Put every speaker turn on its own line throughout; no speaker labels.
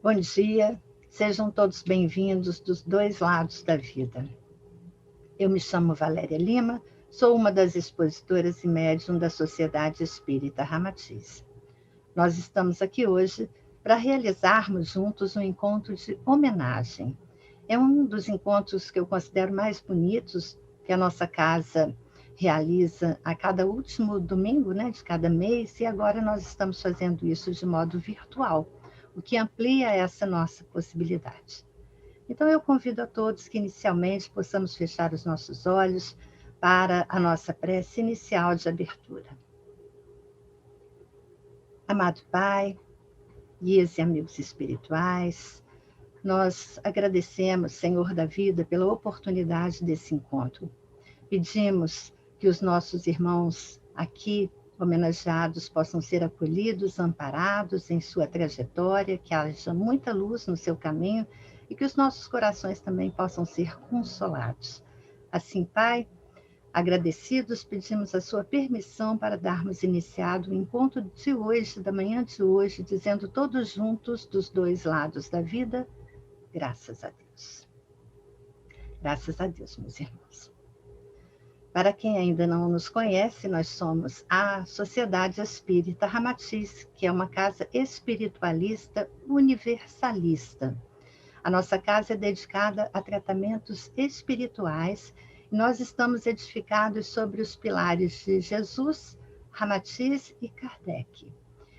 Bom dia, sejam todos bem-vindos dos dois lados da vida. Eu me chamo Valéria Lima, sou uma das expositoras e médium da Sociedade Espírita Ramatiz. Nós estamos aqui hoje para realizarmos juntos um encontro de homenagem. É um dos encontros que eu considero mais bonitos que a nossa casa realiza a cada último domingo, de cada mês, e agora nós estamos fazendo isso de modo virtual, o que amplia essa nossa possibilidade. Então, eu convido a todos que inicialmente possamos fechar os nossos olhos para a nossa prece inicial de abertura. Amado Pai, guias e amigos espirituais, nós agradecemos, Senhor da vida, pela oportunidade desse encontro. Pedimos que os nossos irmãos aqui homenageados possam ser acolhidos, amparados em sua trajetória, que haja muita luz no seu caminho e que os nossos corações também possam ser consolados. Assim, Pai, agradecidos, pedimos a sua permissão para darmos iniciado o encontro de hoje, da manhã de hoje, dizendo todos juntos, dos dois lados da vida, graças a Deus. Graças a Deus, meus irmãos. Para quem ainda não nos conhece, nós somos a Sociedade Espírita Ramatiz, que é uma casa espiritualista universalista. A nossa casa é dedicada a tratamentos espirituais e nós estamos edificados sobre os pilares de Jesus, Ramatiz e Kardec.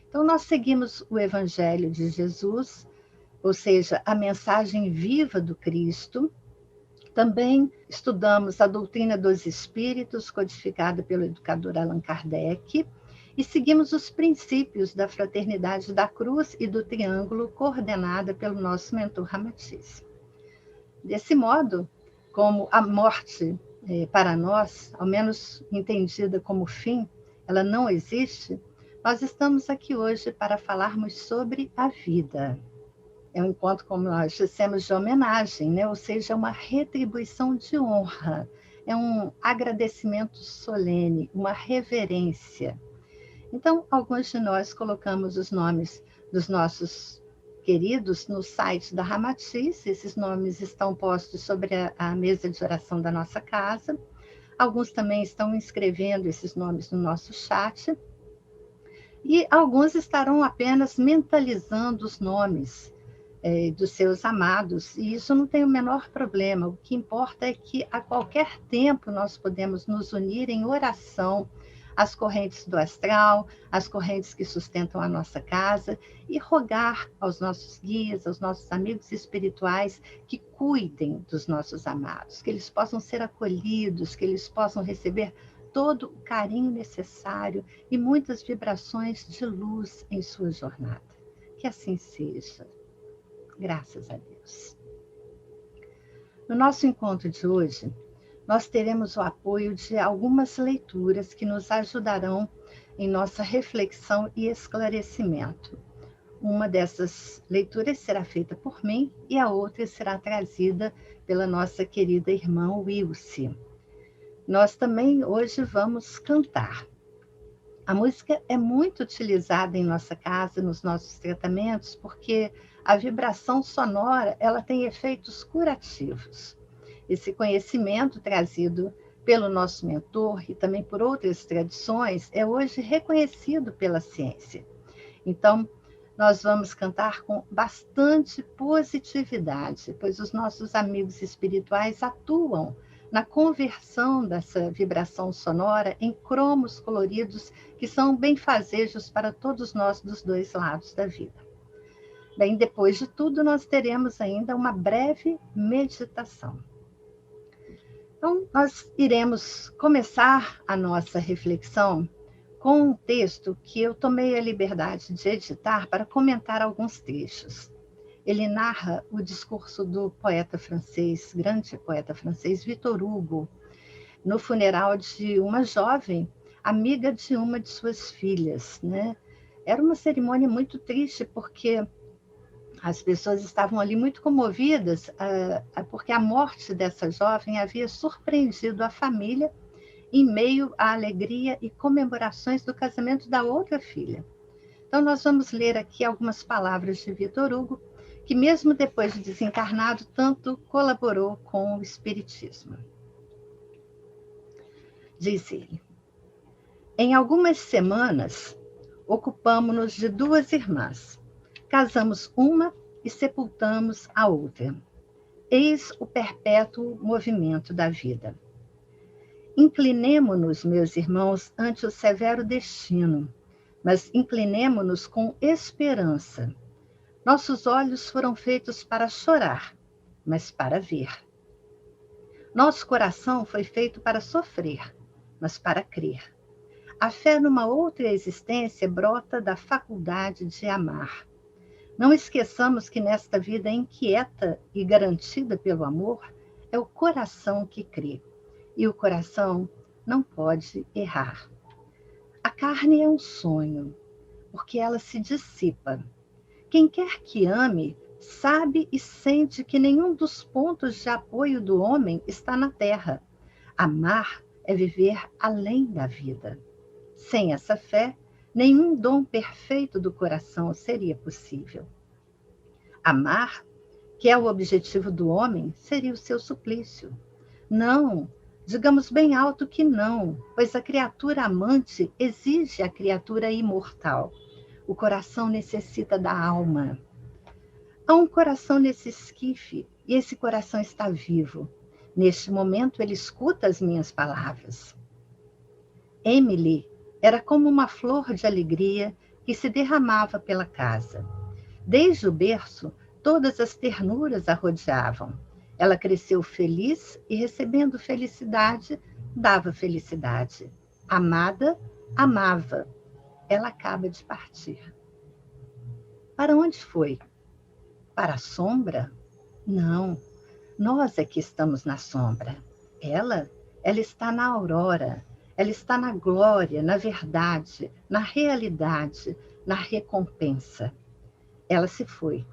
Então, nós seguimos o Evangelho de Jesus, ou seja, a mensagem viva do Cristo. Também estudamos a doutrina dos espíritos, codificada pelo educador Allan Kardec, e seguimos os princípios da fraternidade da cruz e do triângulo, coordenada pelo nosso mentor Ramatiz. Desse modo, como a morte, para nós, ao menos entendida como fim, ela não existe, nós estamos aqui hoje para falarmos sobre a vida. É um encontro, como nós dissemos, de homenagem, ou seja, uma retribuição de honra, é um agradecimento solene, uma reverência. Então, alguns de nós colocamos os nomes dos nossos queridos no site da Ramatiz, esses nomes estão postos sobre a mesa de oração da nossa casa, alguns também estão inscrevendo esses nomes no nosso chat, e alguns estarão apenas mentalizando os nomes dos seus amados, e isso não tem o menor problema. O que importa é que a qualquer tempo nós podemos nos unir em oração às correntes do astral, às correntes que sustentam a nossa casa, e rogar aos nossos guias, aos nossos amigos espirituais, que cuidem dos nossos amados, que eles possam ser acolhidos, que eles possam receber todo o carinho necessário e muitas vibrações de luz em sua jornada. Que assim seja. Graças a Deus. No nosso encontro de hoje, nós teremos o apoio de algumas leituras que nos ajudarão em nossa reflexão e esclarecimento. Uma dessas leituras será feita por mim e a outra será trazida pela nossa querida irmã Wilce. Nós também hoje vamos cantar. A música é muito utilizada em nossa casa, nos nossos tratamentos, porque a vibração sonora ela tem efeitos curativos. Esse conhecimento trazido pelo nosso mentor e também por outras tradições é hoje reconhecido pela ciência. Então, nós vamos cantar com bastante positividade, pois os nossos amigos espirituais atuam na conversão dessa vibração sonora em cromos coloridos que são benfazejos para todos nós dos dois lados da vida. Bem, depois de tudo, nós teremos ainda uma breve meditação. Então, nós iremos começar a nossa reflexão com um texto que eu tomei a liberdade de editar para comentar alguns trechos. Ele narra o discurso do poeta francês, grande poeta francês, Victor Hugo, no funeral de uma jovem amiga de uma de suas filhas. Era uma cerimônia muito triste, porque as pessoas estavam ali muito comovidas, porque a morte dessa jovem havia surpreendido a família em meio à alegria e comemorações do casamento da outra filha. Então, nós vamos ler aqui algumas palavras de Victor Hugo, que mesmo depois de desencarnado, tanto colaborou com o Espiritismo. Diz ele: em algumas semanas, ocupamo-nos de duas irmãs. Casamos uma e sepultamos a outra. Eis o perpétuo movimento da vida. Inclinemo-nos, meus irmãos, ante o severo destino, mas inclinemo-nos com esperança. Nossos olhos foram feitos para chorar, mas para ver. Nosso coração foi feito para sofrer, mas para crer. A fé numa outra existência brota da faculdade de amar. Não esqueçamos que nesta vida inquieta e garantida pelo amor, é o coração que crê. E o coração não pode errar. A carne é um sonho, porque ela se dissipa. Quem quer que ame, sabe e sente que nenhum dos pontos de apoio do homem está na terra. Amar é viver além da vida. Sem essa fé, nenhum dom perfeito do coração seria possível. Amar, que é o objetivo do homem, seria o seu suplício. Não, digamos bem alto que não, pois a criatura amante exige a criatura imortal. O coração necessita da alma. Há um coração nesse esquife, e esse coração está vivo. Neste momento, ele escuta as minhas palavras. Emily era como uma flor de alegria que se derramava pela casa. Desde o berço, todas as ternuras a rodeavam. Ela cresceu feliz e, recebendo felicidade, dava felicidade. Amada, amava. Ela acaba de partir. Para onde foi? Para a sombra? Não, nós é que estamos na sombra. Ela está na aurora. Ela está na glória, na verdade, na realidade, na recompensa. Ela se foi.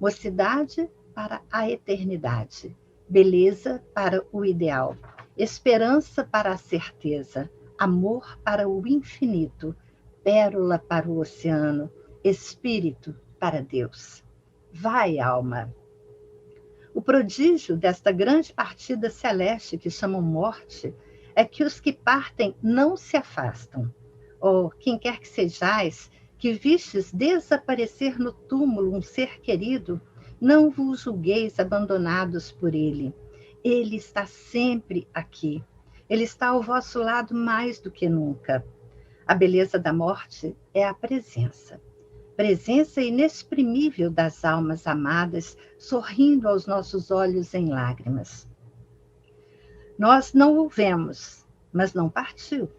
Mocidade para a eternidade. Beleza para o ideal. Esperança para a certeza. Amor para o infinito. Pérola para o oceano. Espírito para Deus. Vai, alma. O prodígio desta grande partida celeste que chamam morte é que os que partem não se afastam. Ou quem quer que sejais, que vistes desaparecer no túmulo um ser querido, não vos julgueis abandonados por ele. Ele está sempre aqui. Ele está ao vosso lado mais do que nunca. A beleza da morte é a presença. Presença inexprimível das almas amadas, sorrindo aos nossos olhos em lágrimas. Nós não o vemos, mas não partiu.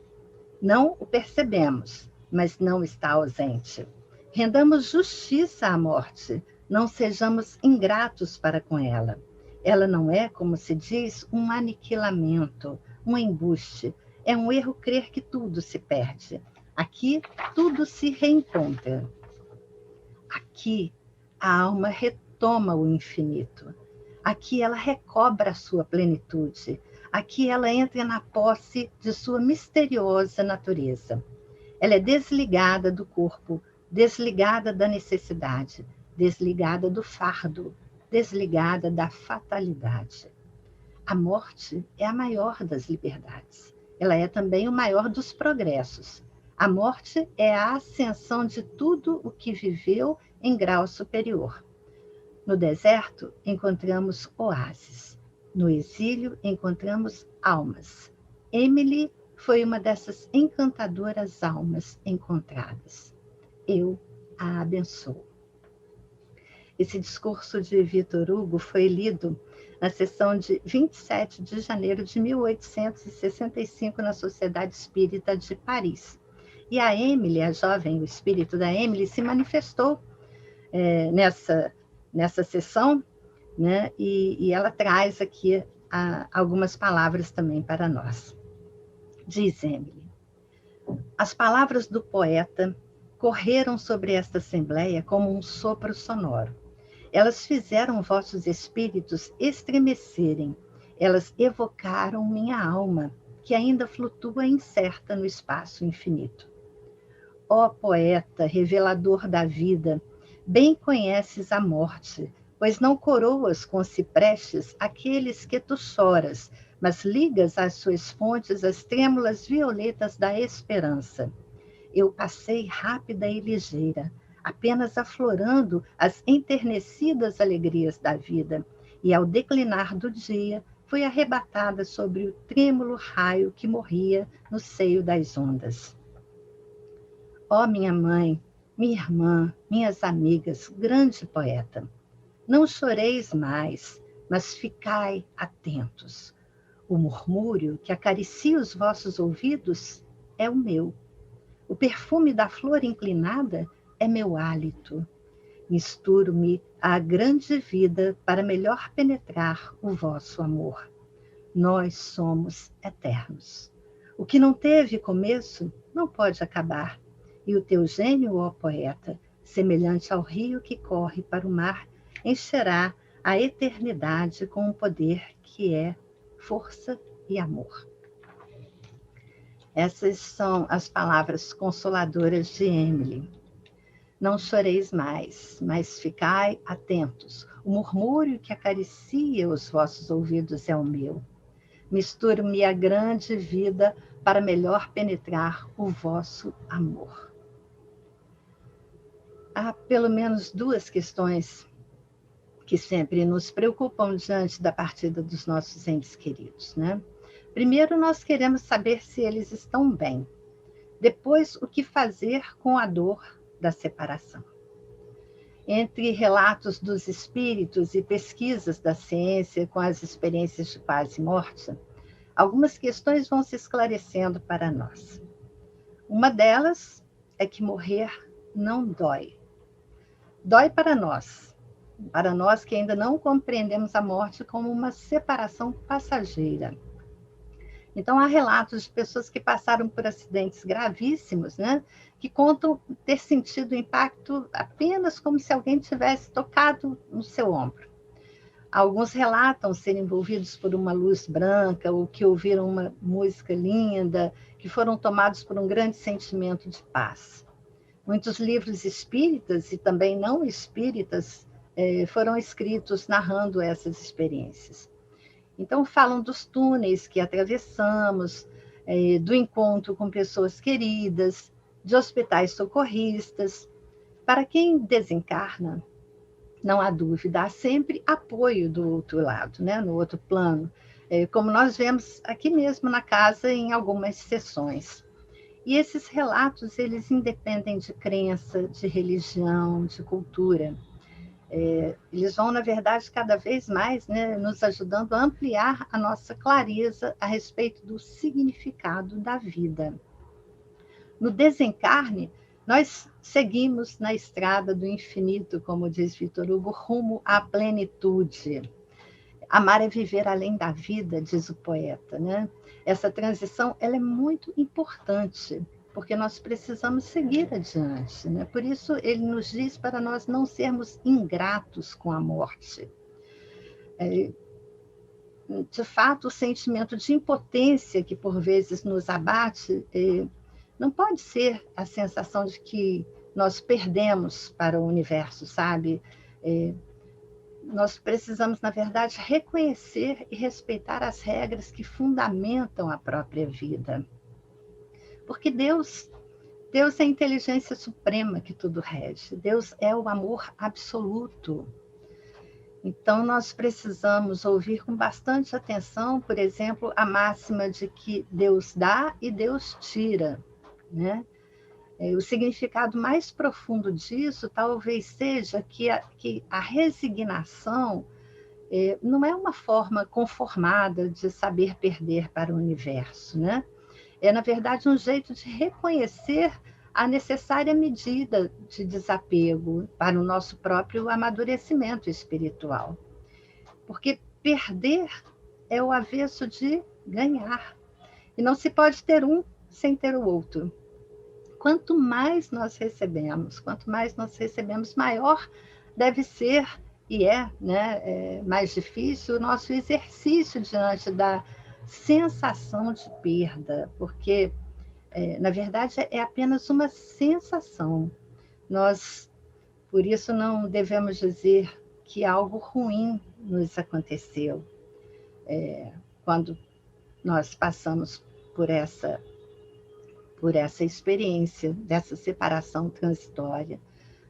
Não o percebemos, mas não está ausente. Rendamos justiça à morte, não sejamos ingratos para com ela. Ela não é, como se diz, um aniquilamento, um embuste. É um erro crer que tudo se perde. Aqui, tudo se reencontra. Aqui, a alma retoma o infinito. Aqui, ela recobra a sua plenitude. Aqui, ela entra na posse de sua misteriosa natureza. Ela é desligada do corpo, desligada da necessidade, desligada do fardo, desligada da fatalidade. A morte é a maior das liberdades. Ela é também o maior dos progressos. A morte é a ascensão de tudo o que viveu em grau superior. No deserto, encontramos oásis. No exílio, encontramos almas. Emily foi uma dessas encantadoras almas encontradas. Eu a abençoo. Esse discurso de Victor Hugo foi lido na sessão de 27 de janeiro de 1865 na Sociedade Espírita de Paris. E a Emily, a jovem, o espírito da Emily, se manifestou nessa sessão, né? E ela traz aqui algumas palavras também para nós. Diz Emily: as palavras do poeta correram sobre esta assembleia como um sopro sonoro. Elas fizeram vossos espíritos estremecerem. Elas evocaram minha alma, que ainda flutua incerta no espaço infinito. Ó poeta, revelador da vida, Bem conheces a morte, pois não coroas com ciprestes aqueles que tu choras, mas ligas às suas fontes as trêmulas violetas da esperança. Eu passei rápida e ligeira, apenas aflorando as enternecidas alegrias da vida, e ao declinar do dia, fui arrebatada sobre o trêmulo raio que morria no seio das ondas. Ó minha mãe, minha irmã, minhas amigas, grande poeta, não choreis mais, mas ficai atentos. O murmúrio que acaricia os vossos ouvidos é o meu. O perfume da flor inclinada é meu hálito. Misturo-me à grande vida para melhor penetrar o vosso amor. Nós somos eternos. O que não teve começo não pode acabar. E o teu gênio, ó poeta, semelhante ao rio que corre para o mar, encherá a eternidade com um poder que é força e amor. Essas são as palavras consoladoras de Emily. Não choreis mais, mas ficai atentos. O murmúrio que acaricia os vossos ouvidos é o meu. Misturo-me à grande vida para melhor penetrar o vosso amor. Há pelo menos duas questões que sempre nos preocupam diante da partida dos nossos entes queridos, né? Primeiro, nós queremos saber se eles estão bem. Depois, o que fazer com a dor da separação. Entre relatos dos espíritos e pesquisas da ciência com as experiências de paz e morte, algumas questões vão se esclarecendo para nós. Uma delas é que morrer não dói. Dói para nós que ainda não compreendemos a morte como uma separação passageira. Então, há relatos de pessoas que passaram por acidentes gravíssimos, né, que contam ter sentido o impacto apenas como se alguém tivesse tocado no seu ombro. Alguns relatam serem envolvidos por uma luz branca ou que ouviram uma música linda, que foram tomados por um grande sentimento de paz. Muitos livros espíritas e também não espíritas foram escritos narrando essas experiências. Então, falam dos túneis que atravessamos, do encontro com pessoas queridas, de hospitais socorristas. Para quem desencarna, não há dúvida, há sempre apoio do outro lado, né? No outro plano, como nós vemos aqui mesmo na casa em algumas sessões. E esses relatos, eles independem de crença, de religião, de cultura. Eles vão, na verdade, cada vez mais, né, nos ajudando a ampliar a nossa clareza a respeito do significado da vida. No desencarne, nós seguimos na estrada do infinito, como diz Victor Hugo, rumo à plenitude. Amar é viver além da vida, diz o poeta, né? Essa transição, ela é muito importante, porque nós precisamos seguir adiante, né? Por isso, ele nos diz para nós não sermos ingratos com a morte. De fato, o sentimento de impotência que, por vezes, nos abate, não pode ser a sensação de que nós perdemos para o universo, sabe? Nós precisamos, na verdade, reconhecer e respeitar as regras que fundamentam a própria vida. Porque Deus é a inteligência suprema que tudo rege. Deus é o amor absoluto. Então, nós precisamos ouvir com bastante atenção, por exemplo, a máxima de que Deus dá e Deus tira, né? O significado mais profundo disso talvez seja que a resignação não é uma forma conformada de saber perder para o universo, né? É, na verdade, um jeito de reconhecer a necessária medida de desapego para o nosso próprio amadurecimento espiritual. Porque perder é o avesso de ganhar. E não se pode ter um sem ter o outro. Quanto mais nós recebemos, maior deve ser, e mais difícil, o nosso exercício diante da sensação de perda, porque, na verdade, é apenas uma sensação. Nós Por isso não devemos dizer que algo ruim nos aconteceu quando nós passamos por essa experiência dessa separação transitória.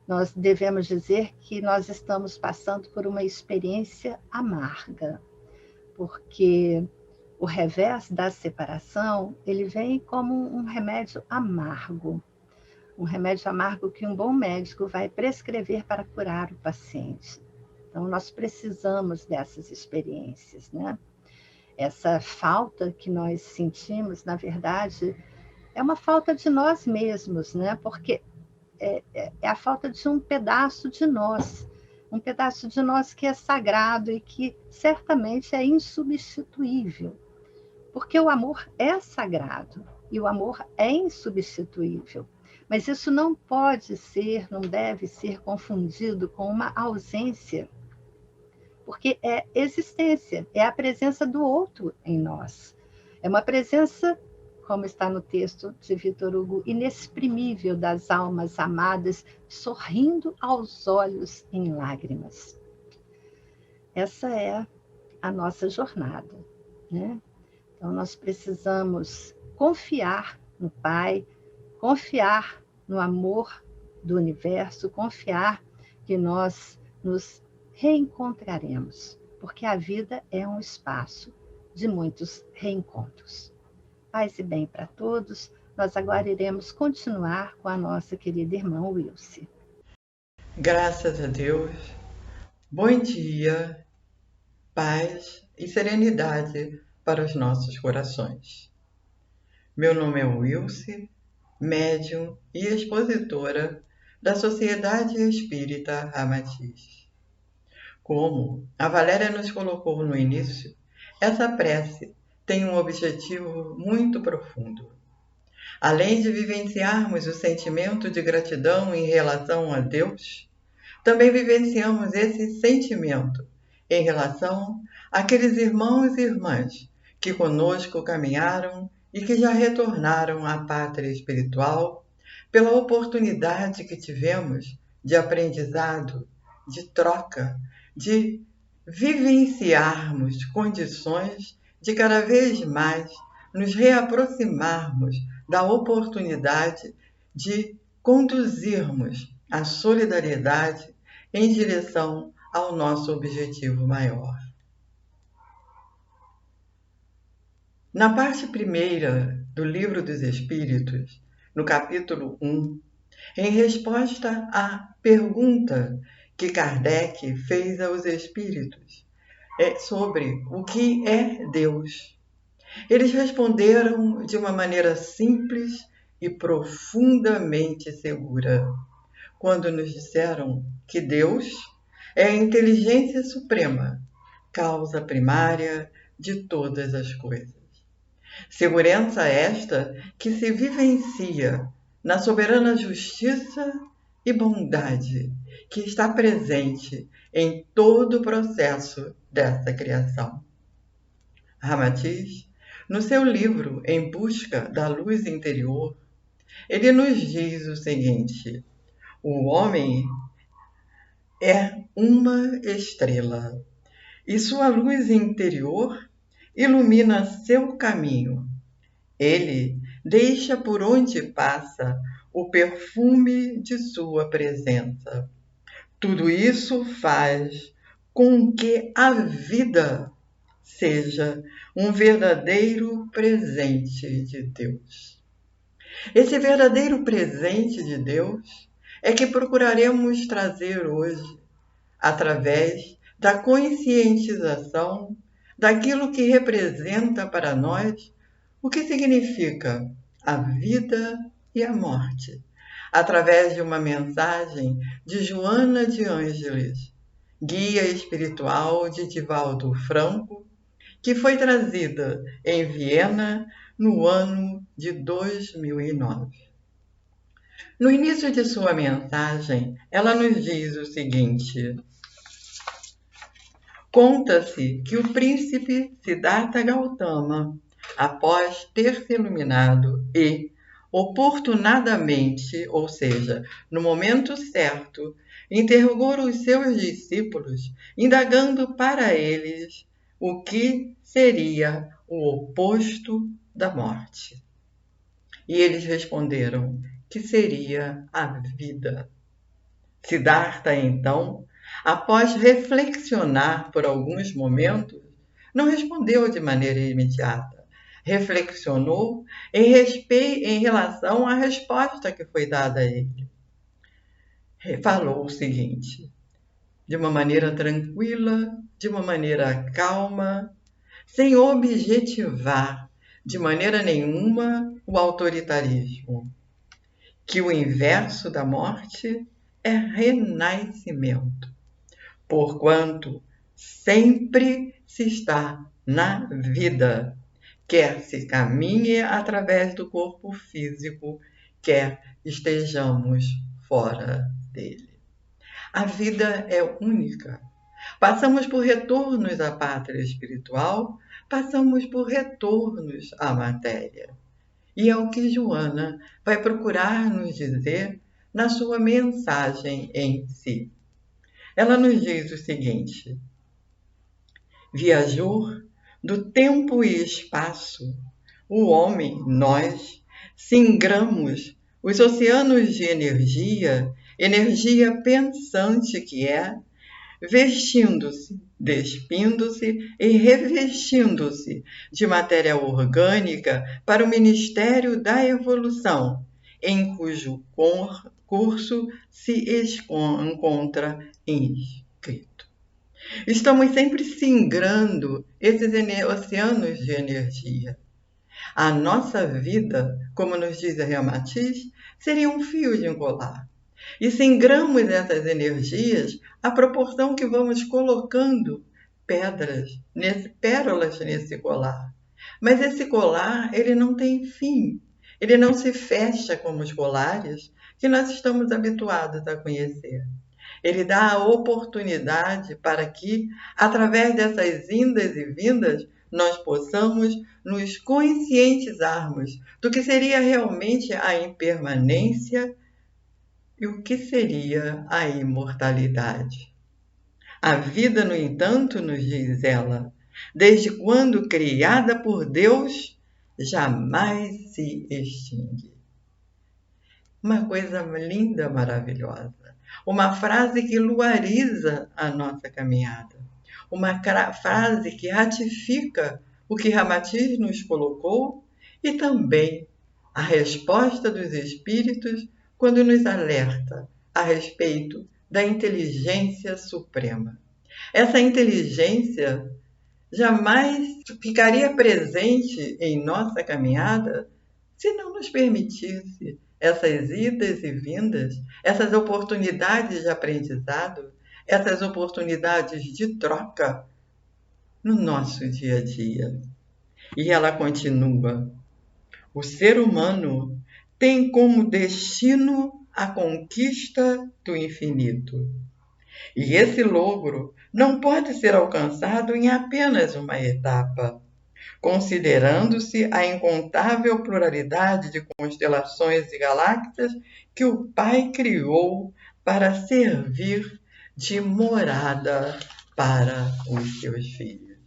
Nós devemos dizer que nós estamos passando por uma experiência amarga, porque o revés da separação, ele vem como um remédio amargo que um bom médico vai prescrever para curar o paciente. Então, nós precisamos dessas experiências, né? Essa falta que nós sentimos, na verdade, é uma falta de nós mesmos, né? Porque é a falta de um pedaço de nós que é sagrado e que certamente é insubstituível, porque o amor é sagrado e o amor é insubstituível, mas isso não pode ser, não deve ser confundido com uma ausência, porque é existência, é a presença do outro em nós, é uma presença, como está no texto de Victor Hugo, inexprimível das almas amadas, sorrindo aos olhos em lágrimas. Essa é a nossa jornada, né? Então, nós precisamos confiar no Pai, confiar no amor do universo, confiar que nós nos reencontraremos, porque a vida é um espaço de muitos reencontros. Paz e bem para todos. Nós agora iremos continuar com a nossa querida irmã Wilce.
Graças a Deus. Bom dia, paz e serenidade para os nossos corações. Meu nome é Wilce, médium e expositora da Sociedade Espírita Ramatiz. Como a Valéria nos colocou no início, essa prece tem um objetivo muito profundo. Além de vivenciarmos o sentimento de gratidão em relação a Deus, também vivenciamos esse sentimento em relação àqueles irmãos e irmãs que conosco caminharam e que já retornaram à pátria espiritual pela oportunidade que tivemos de aprendizado, de troca, de vivenciarmos condições de cada vez mais nos reaproximarmos da oportunidade de conduzirmos a solidariedade em direção ao nosso objetivo maior. Na parte primeira do Livro dos Espíritos, no capítulo 1, em resposta à pergunta que Kardec fez aos espíritos sobre o que é Deus, eles responderam de uma maneira simples e profundamente segura, quando nos disseram que Deus é a inteligência suprema, causa primária de todas as coisas. Segurança esta que se vivencia na soberana justiça e bondade que está presente em todo o processo dessa criação. Ramatiz, no seu livro Em Busca da Luz Interior, ele nos diz o seguinte: o homem é uma estrela e sua luz interior ilumina seu caminho. Ele deixa por onde passa o perfume de sua presença. Tudo isso faz com que a vida seja um verdadeiro presente de Deus. Esse verdadeiro presente de Deus é que procuraremos trazer hoje, através da conscientização daquilo que representa para nós o que significa a vida e a morte, através de uma mensagem de Joana de Ângeles, guia espiritual de Divaldo Franco, que foi trazida em Viena no ano de 2009. No início de sua mensagem, ela nos diz o seguinte: conta-se que o príncipe Siddhartha Gautama, após ter se iluminado e, oportunadamente, ou seja, no momento certo, interrogou os seus discípulos, indagando para eles o que seria o oposto da morte. E eles responderam que seria a vida. Siddhartha, então, após reflexionar por alguns momentos, não respondeu de maneira imediata. Reflexionou em relação à resposta que foi dada a ele. Falou o seguinte, de uma maneira tranquila, de uma maneira calma, sem objetivar de maneira nenhuma o autoritarismo, que o inverso da morte é renascimento, porquanto sempre se está na vida, quer se caminhe através do corpo físico, quer estejamos fora dele. A vida é única. Passamos por retornos à pátria espiritual, passamos por retornos à matéria. E é o que Joana vai procurar nos dizer na sua mensagem em si. Ela nos diz o seguinte: viajor do tempo e espaço, o homem, nós, singramos os oceanos de energia, energia pensante que é, vestindo-se, despindo-se e revestindo-se de matéria orgânica para o ministério da evolução, em cujo curso se encontra inscrito. Estamos sempre singrando esses oceanos de energia. A nossa vida, como nos diz a Ramatiz, seria um fio de encolar. E singramos essas energias à proporção que vamos colocando pérolas nesse colar. Mas esse colar, ele não tem fim. Ele não se fecha como os colares que nós estamos habituados a conhecer. Ele dá a oportunidade para que, através dessas indas e vindas, nós possamos nos conscientizarmos do que seria realmente a impermanência e o que seria a imortalidade. A vida, no entanto, nos diz ela, desde quando criada por Deus, jamais se extingue. Uma coisa linda, maravilhosa. Uma frase que luariza a nossa caminhada. Uma frase que ratifica o que Ramatiz nos colocou e também a resposta dos espíritos quando nos alerta a respeito da inteligência suprema. Essa inteligência jamais ficaria presente em nossa caminhada se não nos permitisse essas idas e vindas, essas oportunidades de aprendizado, essas oportunidades de troca no nosso dia a dia. E ela continua: o ser humano tem como destino a conquista do infinito. E esse logro não pode ser alcançado em apenas uma etapa, considerando-se a incontável pluralidade de constelações e galáxias que o Pai criou para servir de morada para os seus filhos.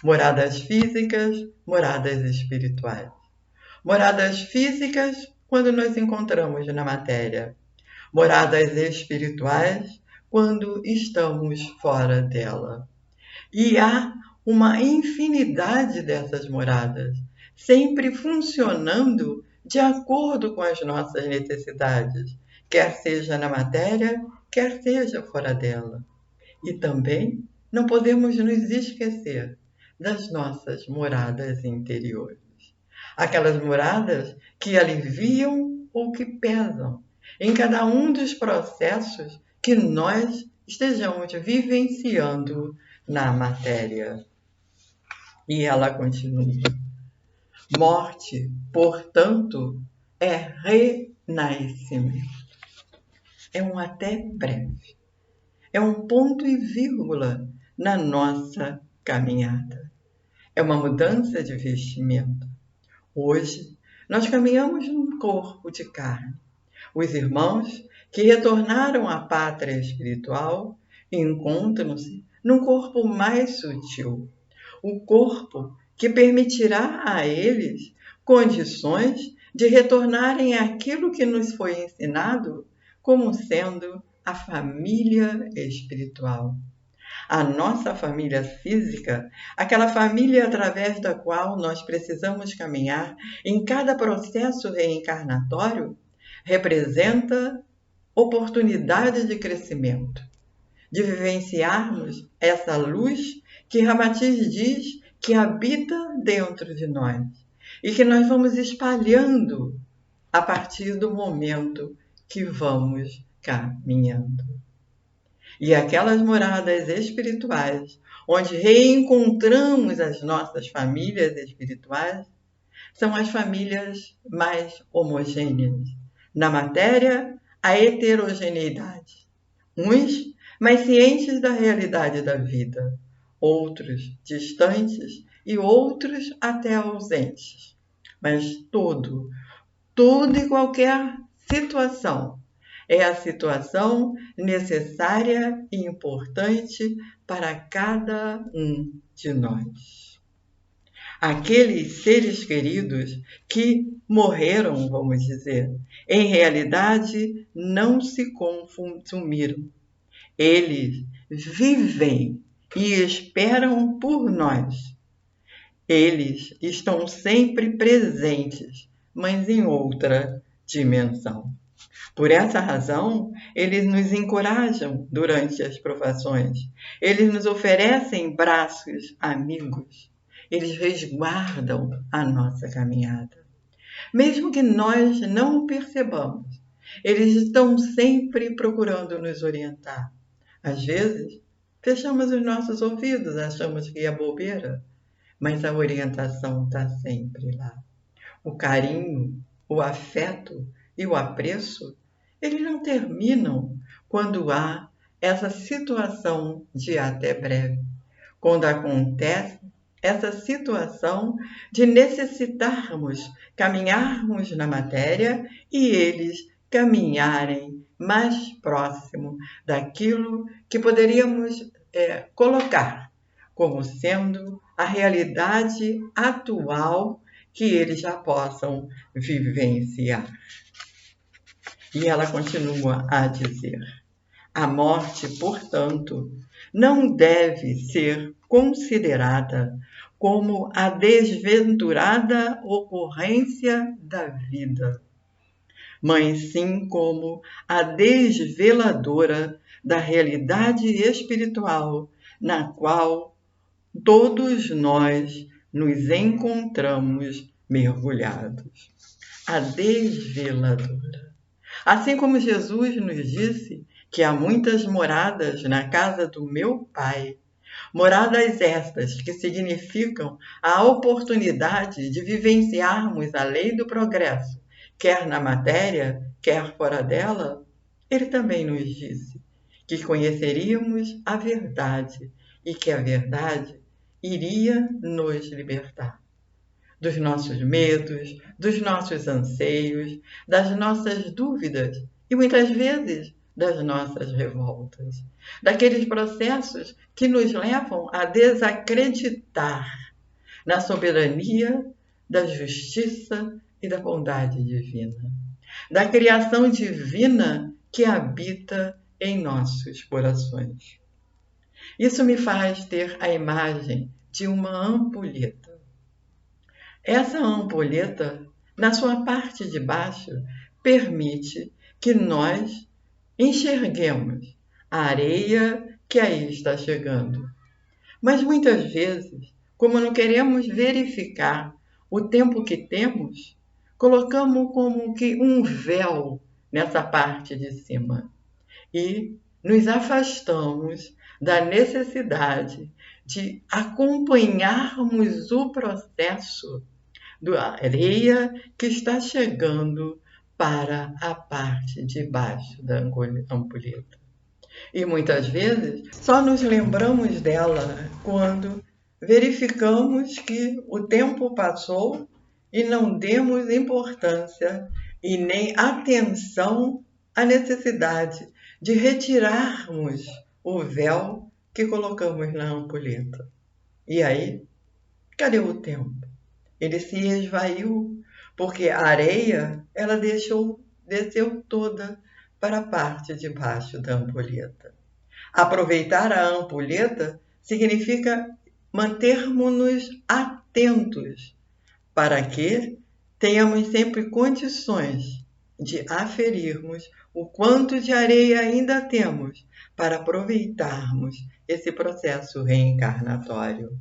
Moradas físicas, moradas espirituais. Moradas físicas, quando nos encontramos na matéria. Moradas espirituais, quando estamos fora dela. E há uma infinidade dessas moradas, sempre funcionando de acordo com as nossas necessidades, quer seja na matéria, quer seja fora dela. E também não podemos nos esquecer das nossas moradas interiores. Aquelas moradas que aliviam ou que pesam em cada um dos processos que nós estejamos vivenciando na matéria. E ela continua: morte, portanto, é renascimento. É um até breve. É um ponto e vírgula na nossa caminhada. É uma mudança de vestimento. Hoje, nós caminhamos num corpo de carne. Os irmãos que retornaram à pátria espiritual encontram-se num corpo mais sutil, o corpo que permitirá a eles condições de retornarem àquilo que nos foi ensinado como sendo a família espiritual. A nossa família física, aquela família através da qual nós precisamos caminhar em cada processo reencarnatório, representa oportunidade de crescimento, de vivenciarmos essa luz que Ramatiz diz que habita dentro de nós e que nós vamos espalhando a partir do momento que vamos caminhando. E aquelas moradas espirituais, onde reencontramos as nossas famílias espirituais, são as famílias mais homogêneas. Na matéria, a heterogeneidade. Uns mais cientes da realidade da vida, outros distantes e outros até ausentes. Mas toda e qualquer situação é a situação necessária e importante para cada um de nós. Aqueles seres queridos que morreram, vamos dizer, em realidade não se consumiram. Eles vivem e esperam por nós. Eles estão sempre presentes, mas em outra dimensão. Por essa razão, eles nos encorajam durante as provações. Eles nos oferecem braços amigos. Eles resguardam a nossa caminhada. Mesmo que nós não o percebamos, eles estão sempre procurando nos orientar. Às vezes, fechamos os nossos ouvidos, achamos que é bobeira, mas a orientação está sempre lá. O carinho, o afeto e o apreço, eles não terminam quando há essa situação de até breve. Quando acontece essa situação de necessitarmos caminharmos na matéria e eles caminharem mais próximo daquilo que poderíamos colocar como sendo a realidade atual que eles já possam vivenciar. E ela continua a dizer: a morte, portanto, não deve ser considerada como a desventurada ocorrência da vida, mas sim como a desveladora da realidade espiritual na qual todos nós nos encontramos mergulhados. A desveladora. Assim como Jesus nos disse que há muitas moradas na casa do meu Pai, moradas estas que significam a oportunidade de vivenciarmos a lei do progresso, quer na matéria, quer fora dela, ele também nos disse que conheceríamos a verdade e que a verdade iria nos libertar dos nossos medos, dos nossos anseios, das nossas dúvidas e muitas vezes das nossas revoltas, daqueles processos que nos levam a desacreditar na soberania, da justiça e da bondade divina, da criação divina que habita em nossos corações. Isso me faz ter a imagem de uma ampulheta. Essa ampulheta, na sua parte de baixo, permite que nós enxerguemos a areia que aí está chegando. Mas muitas vezes, como não queremos verificar o tempo que temos, colocamos como que um véu nessa parte de cima e nos afastamos da necessidade de acompanharmos o processo da areia que está chegando para a parte de baixo da ampulheta. E muitas vezes só nos lembramos dela quando verificamos que o tempo passou e não demos importância e nem atenção a necessidade de retirarmos o véu que colocamos na ampulheta. E aí, cadê o tempo? Ele se esvaiu, porque a areia ela desceu toda para a parte de baixo da ampulheta. Aproveitar a ampulheta significa mantermos-nos atentos para que tenhamos sempre condições de aferirmos o quanto de areia ainda temos para aproveitarmos esse processo reencarnatório.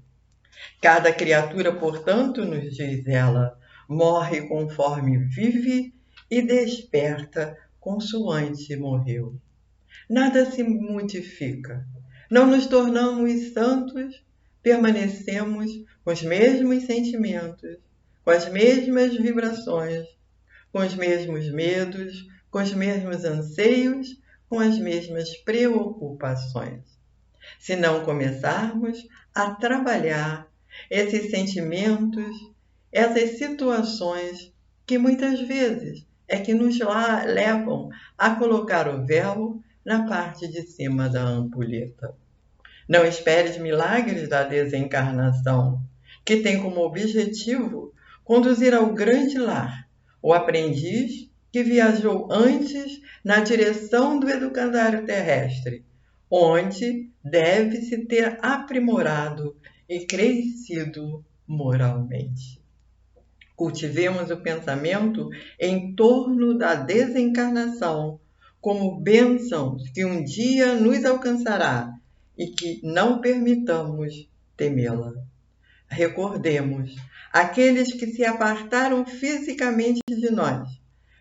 Cada criatura, portanto, nos diz ela, morre conforme vive e desperta consoante morreu. Nada se modifica. Não nos tornamos santos, permanecemos com os mesmos sentimentos, com as mesmas vibrações, com os mesmos medos, com os mesmos anseios, com as mesmas preocupações. Se não começarmos a trabalhar esses sentimentos, essas situações que muitas vezes é que nos levam a colocar o véu na parte de cima da ampulheta. Não esperes milagres da desencarnação, que tem como objetivo conduzir ao grande lar o aprendiz que viajou antes na direção do educandário terrestre, onde deve-se ter aprimorado e crescido moralmente. Cultivemos o pensamento em torno da desencarnação como bênçãos que um dia nos alcançará e que não permitamos temê-la. Recordemos aqueles que se apartaram fisicamente de nós,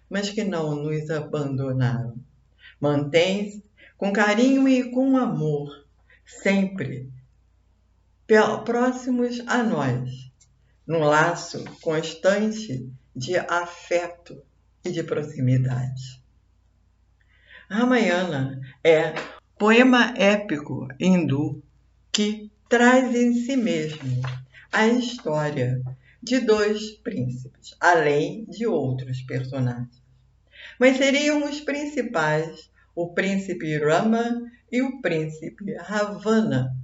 mas que não nos abandonaram. Mantém-se com carinho e com amor, sempre próximos a nós, num laço constante de afeto e de proximidade. Ramayana é poema épico hindu que traz em si mesmo a história de dois príncipes, além de outros personagens. Mas seriam os principais o príncipe Rama e o príncipe Ravana.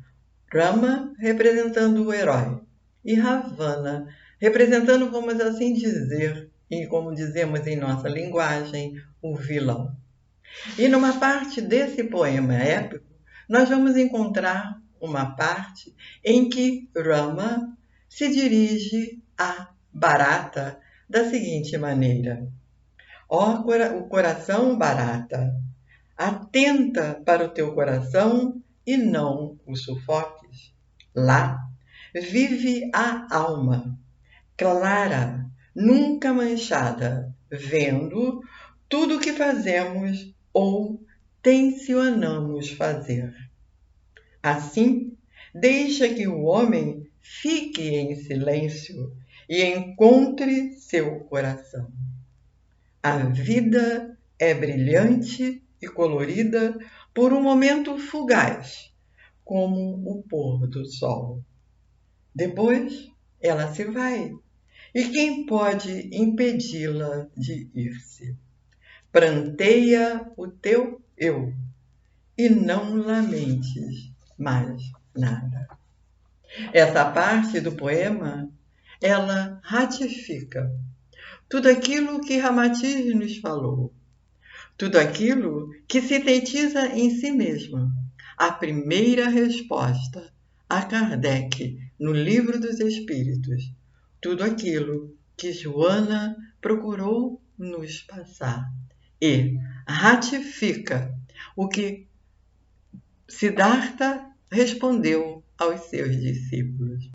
Rama representando o herói e Ravana representando, vamos assim dizer, e como dizemos em nossa linguagem, o vilão. E numa parte desse poema épico, nós vamos encontrar uma parte em que Rama se dirige a Bharata da seguinte maneira: ó o coração Bharata, atenta para o teu coração e não o sufoques. Lá vive a alma, clara, nunca manchada, vendo tudo o que fazemos ou tencionamos fazer. Assim, deixa que o homem fique em silêncio e encontre seu coração. A vida é brilhante e colorida por um momento fugaz, como o pôr do sol. Depois, ela se vai, e quem pode impedi-la de ir-se? Pranteia o teu eu e não lamentes mais nada. Essa parte do poema, ela ratifica tudo aquilo que Ramatiz nos falou, tudo aquilo que sintetiza em si mesma a primeira resposta a Kardec no Livro dos Espíritos, tudo aquilo que Joana procurou nos passar e ratifica o que Siddhartha respondeu aos seus discípulos.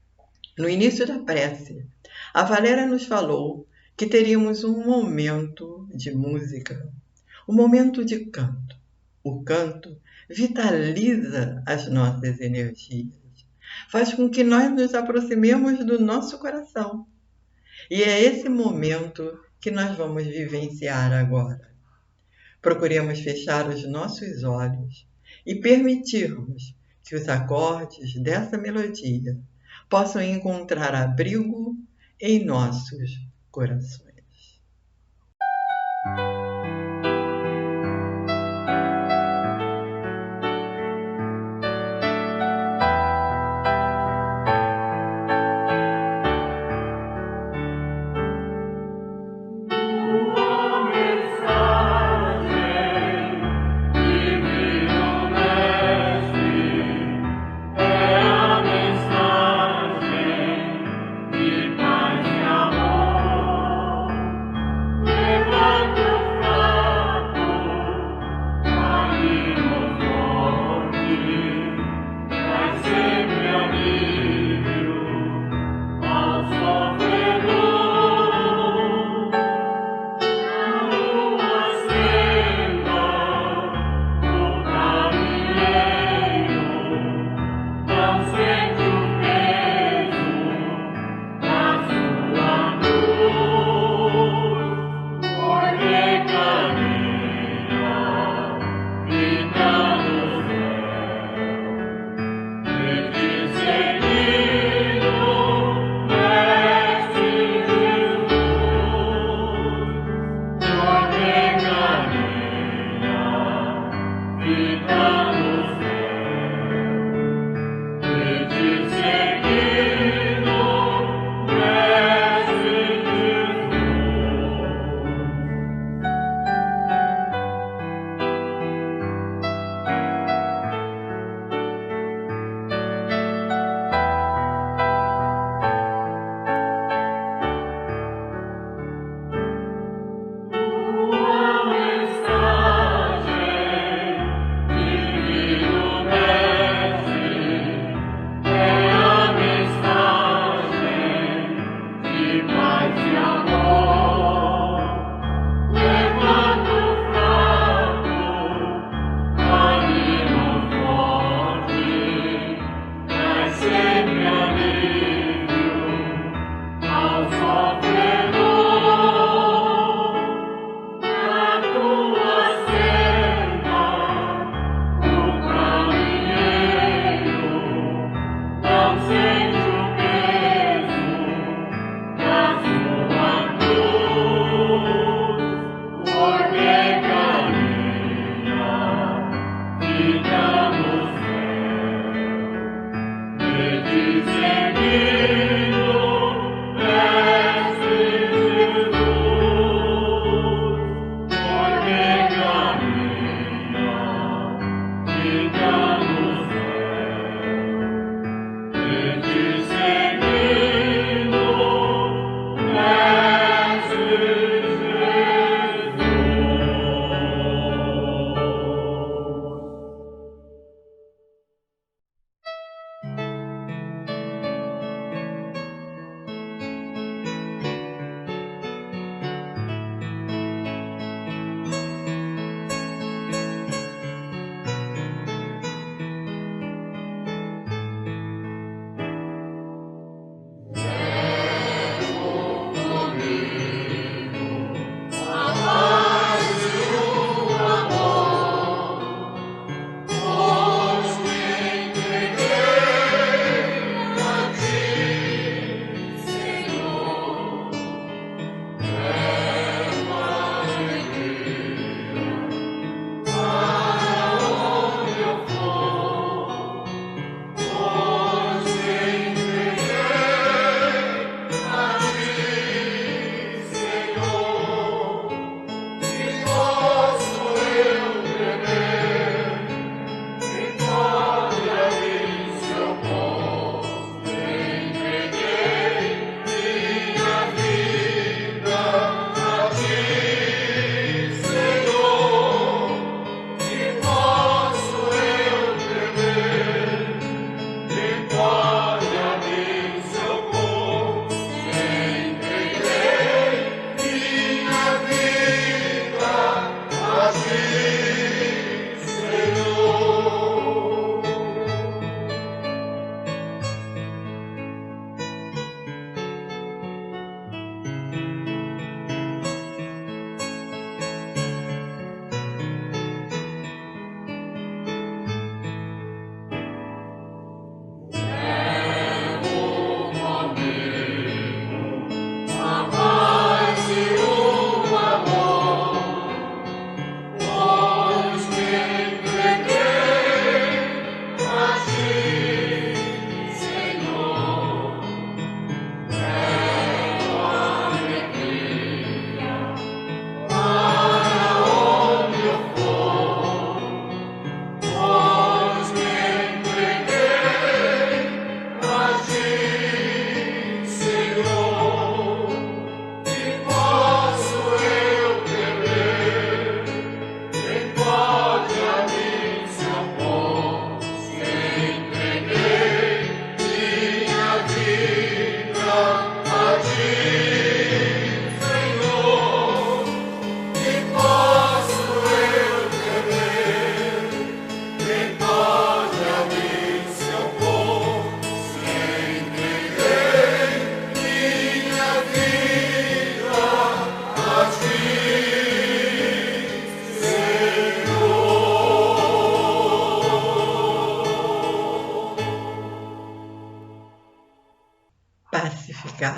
No início da prece, a Valéria nos falou que teríamos um momento de música, um momento de canto. O canto vitaliza as nossas energias, faz com que nós nos aproximemos do nosso coração. E é esse momento que nós vamos vivenciar agora. Procuremos fechar os nossos olhos e permitirmos que os acordes dessa melodia possam encontrar abrigo em nossos corações.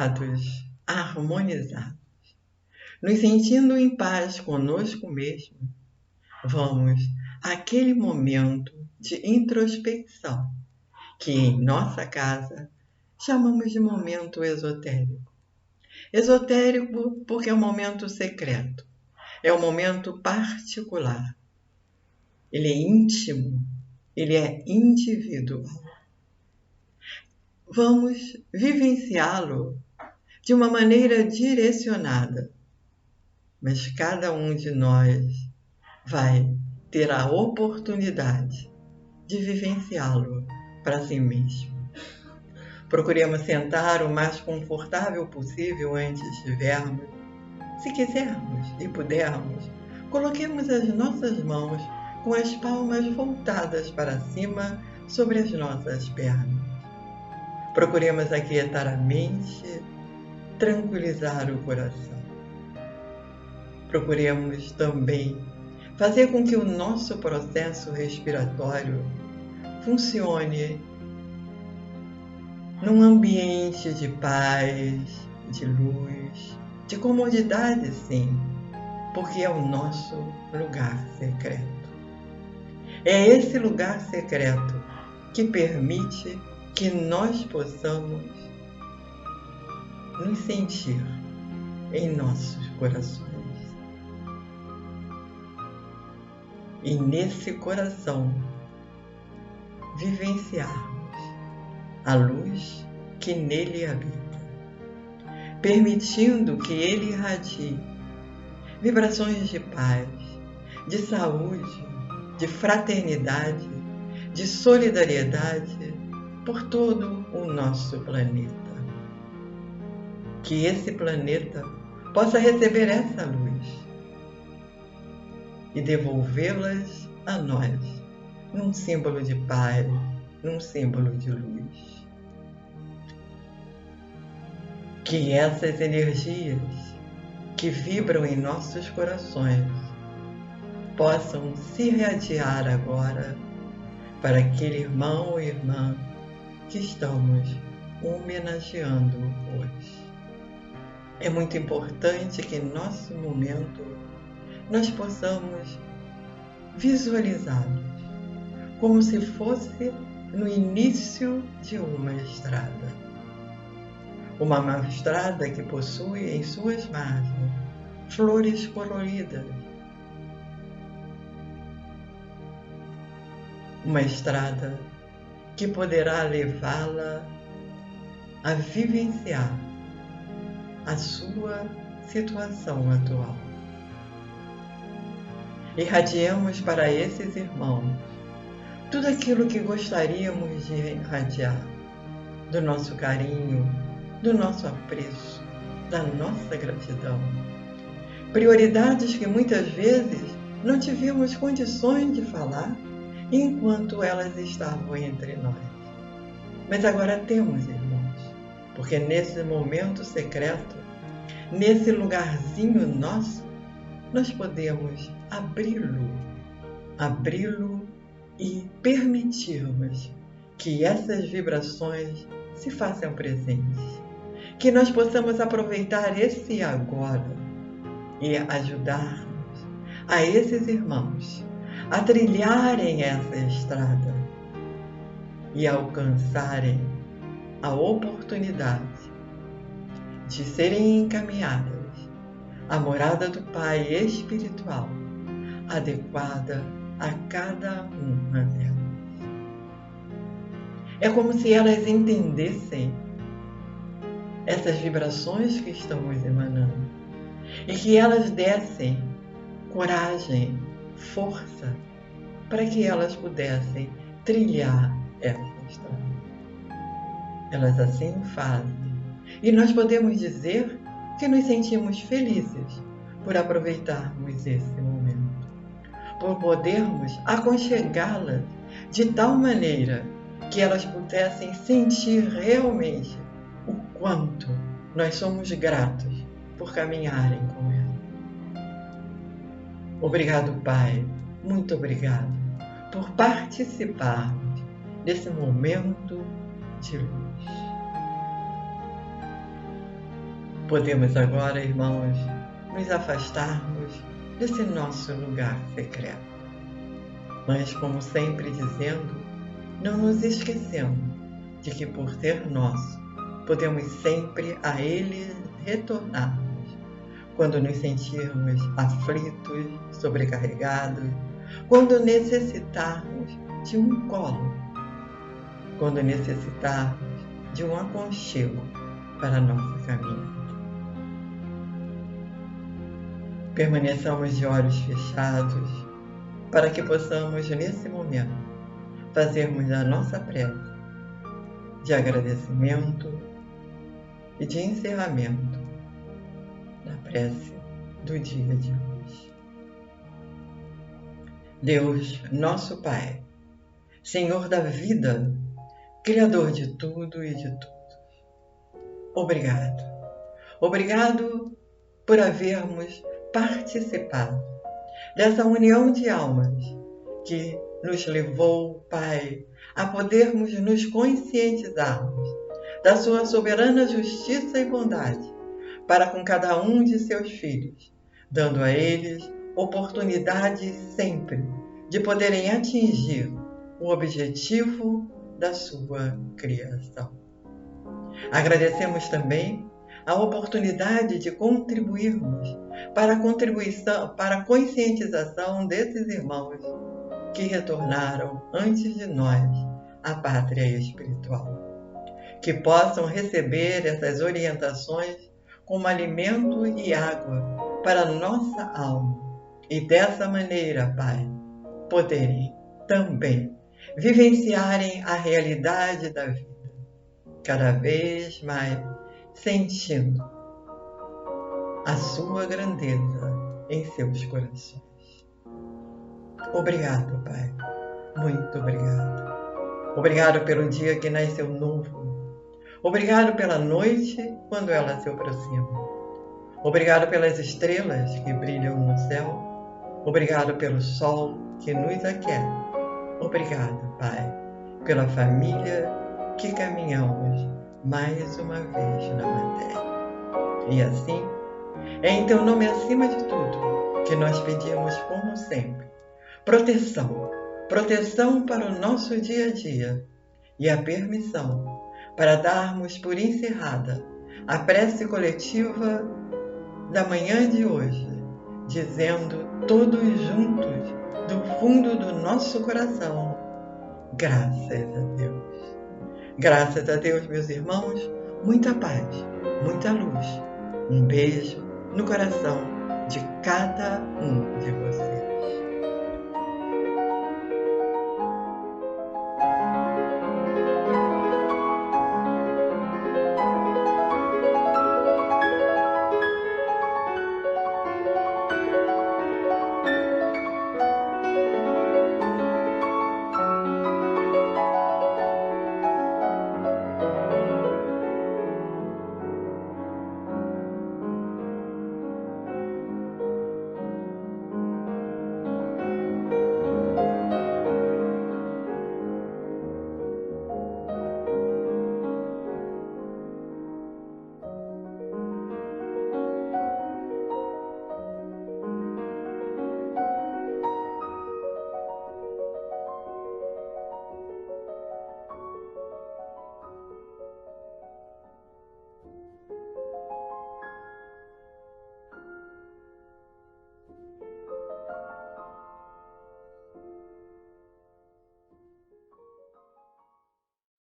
equilibrados, harmonizados, nos sentindo em paz conosco mesmo, vamos àquele momento de introspecção que em nossa casa chamamos de momento esotérico. Esotérico porque é um momento secreto, é um momento particular. Ele é íntimo, ele é individual. Vamos vivenciá-lo de uma maneira direcionada, mas cada um de nós vai ter a oportunidade de vivenciá-lo para si mesmo. Procuremos sentar o mais confortável possível onde estivermos. Se quisermos e pudermos, coloquemos as nossas mãos com as palmas voltadas para cima sobre as nossas pernas. Procuremos aquietar a mente, tranquilizar o coração. Procuremos também fazer com que o nosso processo respiratório funcione num ambiente de paz, de luz, de comodidade, sim, porque é o nosso lugar secreto. É esse lugar secreto que permite que nós possamos nos sentir em nossos corações. E nesse coração vivenciarmos a luz que nele habita, permitindo que ele irradie vibrações de paz, de saúde, de fraternidade, de solidariedade por todo o nosso planeta. Que esse planeta possa receber essa luz e devolvê-las a nós num símbolo de paz, num símbolo de luz. Que essas energias que vibram em nossos corações possam se irradiar agora para aquele irmão ou irmã que estamos homenageando hoje. É muito importante que em nosso momento nós possamos visualizá-los como se fosse no início de uma estrada. Uma estrada que possui em suas margens flores coloridas. Uma estrada que poderá levá-la a vivenciar a sua situação atual. Irradiemos para esses irmãos tudo aquilo que gostaríamos de irradiar, do nosso carinho, do nosso apreço, da nossa gratidão. Prioridades que muitas vezes não tivemos condições de falar enquanto elas estavam entre nós. Mas agora temos, irmãos, porque nesse momento secreto, nesse lugarzinho nosso, nós podemos abri-lo e permitirmos que essas vibrações se façam presentes. Que nós possamos aproveitar esse agora e ajudarmos a esses irmãos a trilharem essa estrada e alcançarem a oportunidade de serem encaminhadas à morada do Pai espiritual, adequada a cada uma delas. É como se elas entendessem essas vibrações que estamos emanando e que elas dessem coragem, força, para que elas pudessem trilhar essa estrada. Elas assim o fazem. E nós podemos dizer que nos sentimos felizes por aproveitarmos esse momento, por podermos aconchegá-las de tal maneira que elas pudessem sentir realmente o quanto nós somos gratos por caminharem com ela. Obrigado, Pai, muito obrigado por participarmos desse momento de luz. Podemos agora, irmãos, nos afastarmos desse nosso lugar secreto. Mas, como sempre dizendo, não nos esquecemos de que, por ser nosso, podemos sempre a Ele retornarmos quando nos sentirmos aflitos, sobrecarregados, quando necessitarmos de um colo, quando necessitarmos de um aconchego para a nossa caminhada. Permaneçamos de olhos fechados para que possamos, nesse momento, fazermos a nossa prece de agradecimento e de encerramento da prece do dia de hoje. Deus, nosso Pai, Senhor da vida, Criador de tudo e de todos, obrigado. Obrigado por havermos participado dessa união de almas que nos levou, Pai, a podermos nos conscientizarmos da sua soberana justiça e bondade para com cada um de seus filhos, dando a eles oportunidade sempre de poderem atingir o objetivo da sua criação. Agradecemos também a oportunidade de contribuirmos para a conscientização desses irmãos que retornaram antes de nós à pátria espiritual. Que possam receber essas orientações como alimento e água para a nossa alma e dessa maneira, Pai, poderem também vivenciarem a realidade da vida, cada vez mais sentindo a sua grandeza em seus corações. Obrigado, Pai. Muito obrigado. Obrigado pelo dia que nasceu novo. Obrigado pela noite quando ela se aproxima. Obrigado pelas estrelas que brilham no céu. Obrigado pelo sol que nos aquece. Obrigado, Pai, pela família que caminhamos mais uma vez na matéria. E assim, é em Teu nome acima de tudo que nós pedimos, como sempre, proteção para o nosso dia a dia e a permissão para darmos por encerrada a prece coletiva da manhã de hoje, dizendo todos juntos, do fundo do nosso coração, graças a Deus. Graças a Deus, meus irmãos, muita paz, muita luz. Um beijo no coração de cada um de vocês.